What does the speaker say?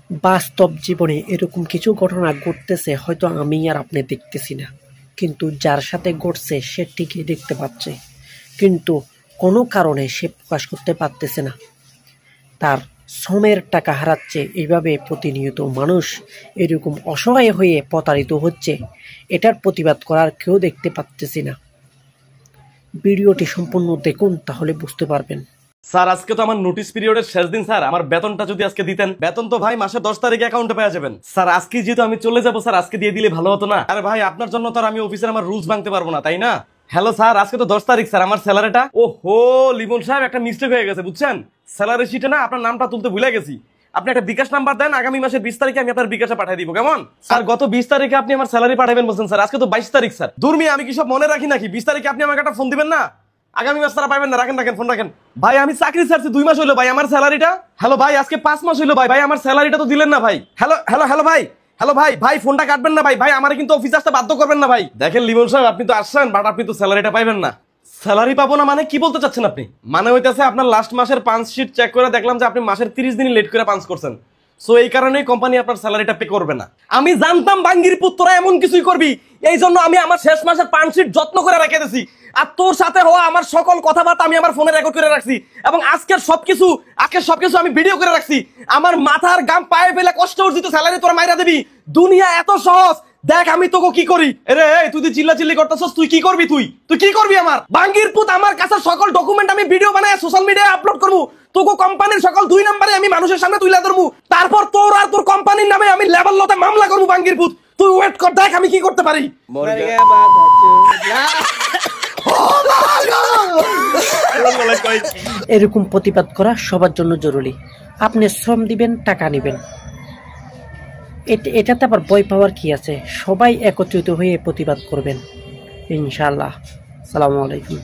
বাস্তব জীবনে এরকম কিছু ঘটনা ঘটতেছে, হয়তো আমি আর আপনি দেখতেছি না, কিন্তু যার সাথে ঘটছে সে ঠিকই দেখতে পাচ্ছে, কিন্তু কোনো কারণে সে প্রকাশ করতে পারতেছে না। তার শ্রমের টাকা হারাচ্ছে। এইভাবে প্রতিনিয়ত মানুষ এরকম অসহায় হয়ে প্রতারিত হচ্ছে। এটার প্রতিবাদ করার কেউ দেখতে পাচ্তেছি না। ভিডিওটি সম্পূর্ণ দেখুন, তাহলে বুঝতে পারবেন। স্যার, আজকে তো আমার নোটিস পিরিয়ডের শেষ দিন স্যার। আমার বেতনটা যদি আজকে দিতেন। বেতন তো ভাই মাসে 10 তারিখে অ্যাকাউন্টে পেয়ে যাবেন স্যার। আজকে যেহেতু আমি চলে যাবো স্যার, আজকে দিয়ে দিলে ভালো হতো না? আরে ভাই, আপনার জন্য তো আর আমি অফিসের আমার রুলস ভাঙতে পারবো না, তাই না? হ্যালো স্যার, আজকে তো 10 তারিখ স্যার। আমার স্যালারিটা, ওহো লিমন সাহেব, একটা মিস্টেক হয়ে গেছে বুঝছেন। স্যালারি শিটে না আপনার নামটা তুলতে ভুলে গেছি। আপনি একটা বিকাশ নাম্বার দেন, আগামী মাসের 20 তারিখে আমি আপনার বিকাশে পাঠিয়ে দিব, কেমন? স্যার, গত 20 তারিখে আপনি আমার স্যালারি পাঠাবেন বলছেন স্যার, আজকে তো 22 তারিখ স্যার। দূর মিয়া, আমি কি সব মনে রাখি নাকি? 20 তারিখে আপনি আমাকে একটা ফোন দিবেন না? আগামী মাস তারা পাবেন না। রাখেন ফোন রাখেন। ভাই, আমি চাকরি ছাড়ছি 2 মাস হলো ভাই, আমার স্যালারিটা। হ্যালো ভাই, আজকে 5 মাস হলো ভাই, আমার স্যালারিটা তো দিলেন না ভাই। হ্যালো ভাই, ফোনটা কাটবেন না ভাই, আমার কিন্তু অফিস আসতে বাধ্য করবেন না ভাই। দেখেন লিমন সাহেব, আপনি তো আসছেন, বাট আপনি তো স্যালারিটা পাইবেন না। স্যালারি পাবো না মানে কি বলতে চাচ্ছেন আপনি? মানে হইতেছে আপনার লাস্ট মাসের পাঞ্চ শিট চেক করে দেখলাম যে আপনি মাসের 30 দিন লেট করে পাঞ্চ করছেন। সো এই কারণেই কোম্পানি আপনার স্যালারিটা পে করবে না। আমি জানতাম বাঙ্গির পুত্ররা এমন কিছুই করবি, এই জন্য আমি আমার শেষ মাসের পাঞ্চ শিট যত্ন করে রেখে দিয়েছি। আর তোর সাথে হওয়া আমার সকল কথাবার্তা আমি আমার ফোনে রেকর্ড করে রাখছি, এবং আজকের সবকিছু আমি ভিডিও করে রাখছি। আমার মাথার গাম পায়ে ফেলে কষ্ট অর্জিত স্যালারি তোরা মাইরা দিবি? দুনিয়া এত সহজ? দেখ আমি তোকে কি করি। এরে তুই চিল্লাচিল্লি করতেছস, তুই কি করবি? তুই কি করবি? আমার বাঙ্গির পুত, আমার কাছে সকল ডকুমেন্ট আমি ভিডিও বানায় সোশ্যাল মিডিয়ায় আপলোড করবো। তোকে কোম্পানির সকল 2 নম্বরে আমি মানুষের সামনে তুলে ধরবো। তারপর তোর আর তোর কোম্পানির নামে আমি লেভেল লতে মামলা করবো। বাঙ্গির পুত, তুই ওয়েট কর, দেখ আমি কি করতে পারি। এরকম প্রতিবাদ করা সবার জন্য জরুরি। আপনি শ্রম দিবেন, টাকা নেবেন, এটাতে আবার ভয় পাওয়ার কি আছে? সবাই একত্রিত হয়ে প্রতিবাদ করবেন ইনশাআল্লাহ। আসসালামু আলাইকুম।